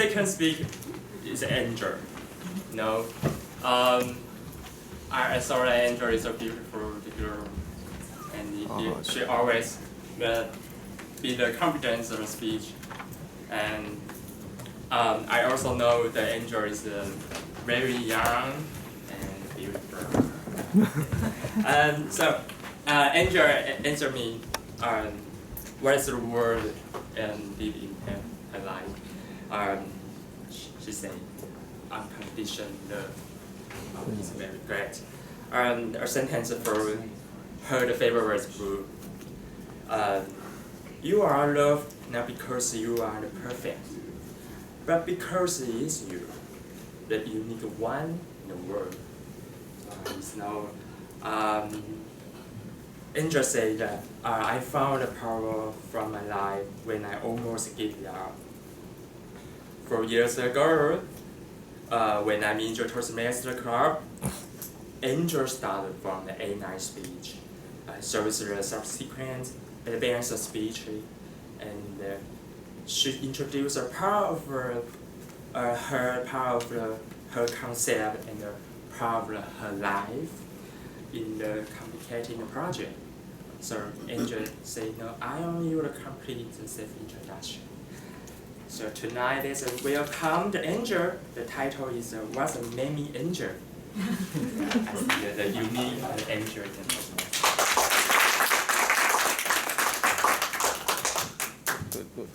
second speaker is Angel. No, I saw that Angel is a beautiful girl, and she always be the confidence of speech. And I also know that Angel is very young and beautiful. And so Angel answered me, what is the word and live in her life? She said, unconditional love. It's very great. A sentence for her, the favorite words, you are loved not because you are the perfect, but because it is you, the unique one in the world. Angel said that I found the power from my life when I almost gave it up. 4 years ago, when I'm in the Toastmaster Club, Angel started from the A9 speech. So it's the subsequent advanced speech, and she introduced a power of her concept and the power of her life in the complicated project. So Angel said, no, I want you to complete the self-introduction. So tonight is a welcome the Angel. The title is What's a Mammy Angel? I think the unique Angel. Good.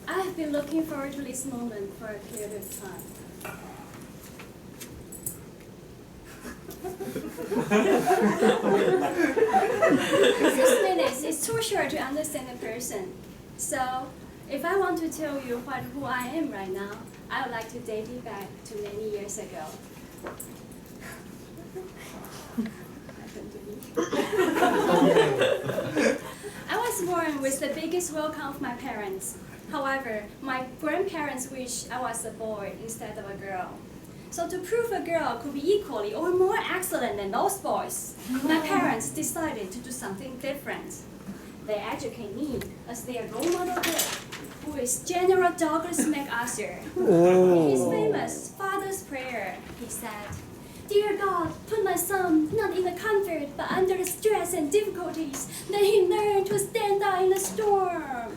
I have been looking forward to this moment for a period of time. Six minutes is too short to understand a person. So, if I want to tell you who I am right now, I would like to date you back to many years ago. I was born with the biggest welcome of my parents. However, my grandparents wished I was a boy instead of a girl. So to prove a girl could be equally or more excellent than those boys, my parents decided to do something different. They educate me as their role model girl, who is General Douglas MacArthur. In his famous Father's Prayer, he said, "Dear God, put my son not in the comfort, but under the stress and difficulties, that he learn to stand out in the storm."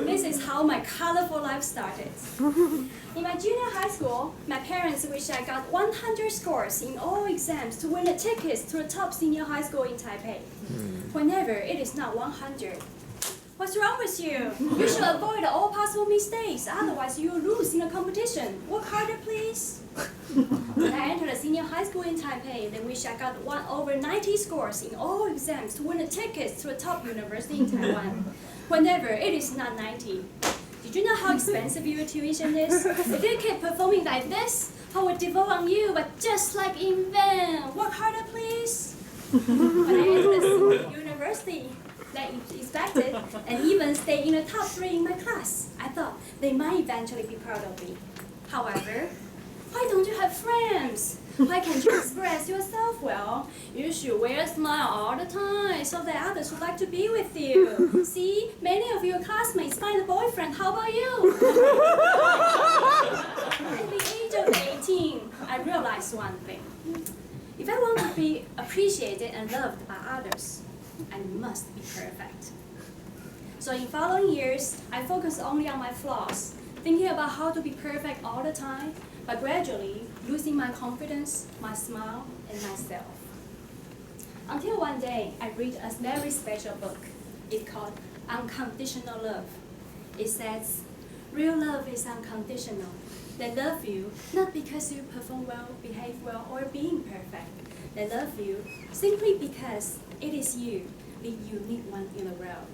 This is how my colorful life started. In my junior high school, my parents wished I got 100 scores in all exams to win the tickets to the top senior high school in Taipei. Whenever it is not 100. What's wrong with you? You should avoid all possible mistakes, otherwise you will lose in the competition. Work harder, please. When I entered the senior high school in Taipei, they wish I got over 90 scores in all exams to win the tickets to the top university in Taiwan. Whenever it is not 90. Did you know how expensive your tuition is? If you keep performing like this, I would devote on you, but just like in vain. Work harder, please. When I entered the university, they expected and even stay in the top 3 in my class. I thought they might eventually be proud of me. However, why don't you have friends? Why can't you express yourself well? You should wear a smile all the time so that others would like to be with you. See, many of your classmates find a boyfriend. How about you? At the age of 18, I realized one thing. If I want to be appreciated and loved by others, I must be perfect. So in following years, I focused only on my flaws, thinking about how to be perfect all the time, but gradually losing my confidence, my smile, and myself. Until one day, I read a very special book. It's called Unconditional Love. It says, real love is unconditional. They love you not because you perform well, behave well, or being perfect. They love you simply because it is you, the unique one in the world.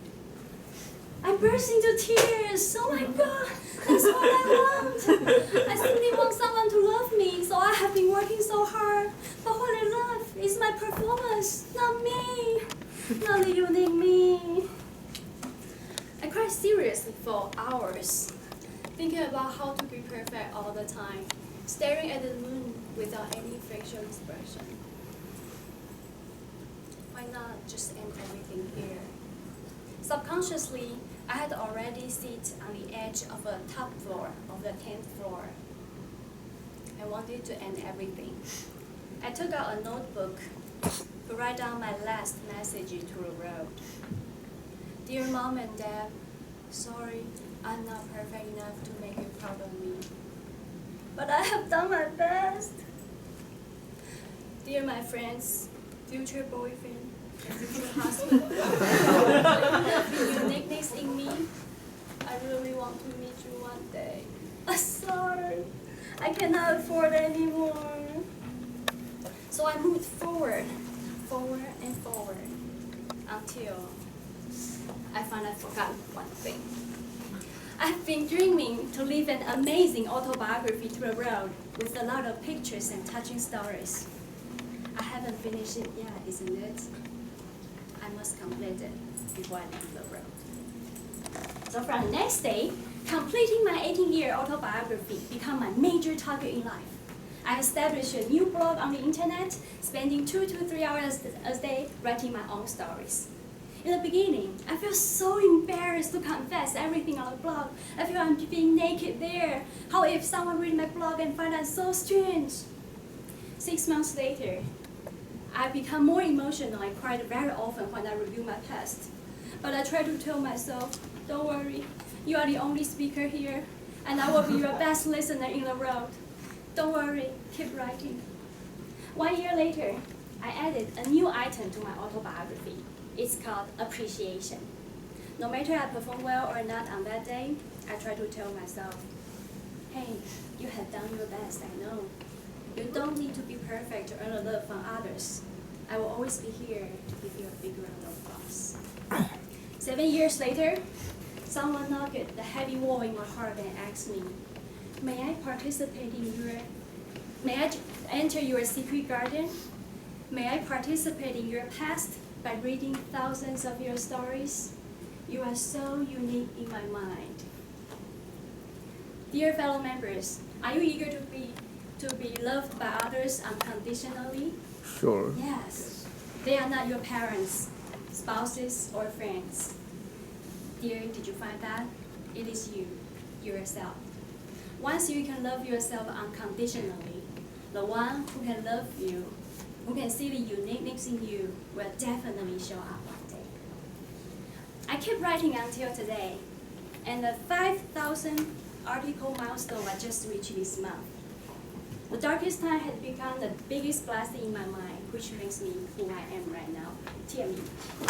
I burst into tears. Oh my God, that's what I want. I simply want someone to love me, so I have been working so hard. But what I love is my performance, not me, not the unique me. I cried seriously for hours, thinking about how to be perfect all the time, staring at the moon without any facial expression. Why not just end everything here? Subconsciously, I had already sit on the edge of the top floor of the 10th floor. I wanted to end everything. I took out a notebook to write down my last message to the world. Dear Mom and Dad, sorry, I'm not perfect enough to make you proud of me. But I have done my best. Dear my friends, future boyfriend, and future husband, the uniqueness in me, I really want to meet you one day. I'm sorry, I cannot afford anymore. So I moved forward and forward, until I finally forgot one thing. I've been dreaming to leave an amazing autobiography to the world with a lot of pictures and touching stories. I haven't finished it yet, isn't it? I must complete it before I leave the world. So from the next day, completing my 18-year autobiography became my major target in life. I established a new blog on the internet, spending 2 to 3 hours a day writing my own stories. In the beginning, I felt so embarrassed to confess everything on the blog. I feel I'm being naked there. How if someone read my blog and find that so strange? 6 months later, I become more emotional and cried very often when I review my past. But I try to tell myself, don't worry, you are the only speaker here, and I will be your best listener in the world. Don't worry, keep writing. 1 year later, I added a new item to my autobiography. It's called appreciation. No matter I perform well or not on that day, I try to tell myself, hey, you have done your best, I know. You don't need to be perfect to earn love from others. I will always be here to give you a big round of applause. 7 years later, someone knocked at the heavy wall in my heart and asked me, may I enter your secret garden? May I participate in your past by reading thousands of your stories? You are so unique in my mind. Dear fellow members, are you eager to be loved by others unconditionally? Sure. Yes. They are not your parents, spouses, or friends. Dear, did you find that? It is you, yourself. Once you can love yourself unconditionally, the one who can love you, who can see the uniqueness in you, will definitely show up one day. I keep writing until today, and the 5,000 article milestone I just reached this month. The darkest time had become the biggest blessing in my mind, which makes me who I am right now. Tianmi.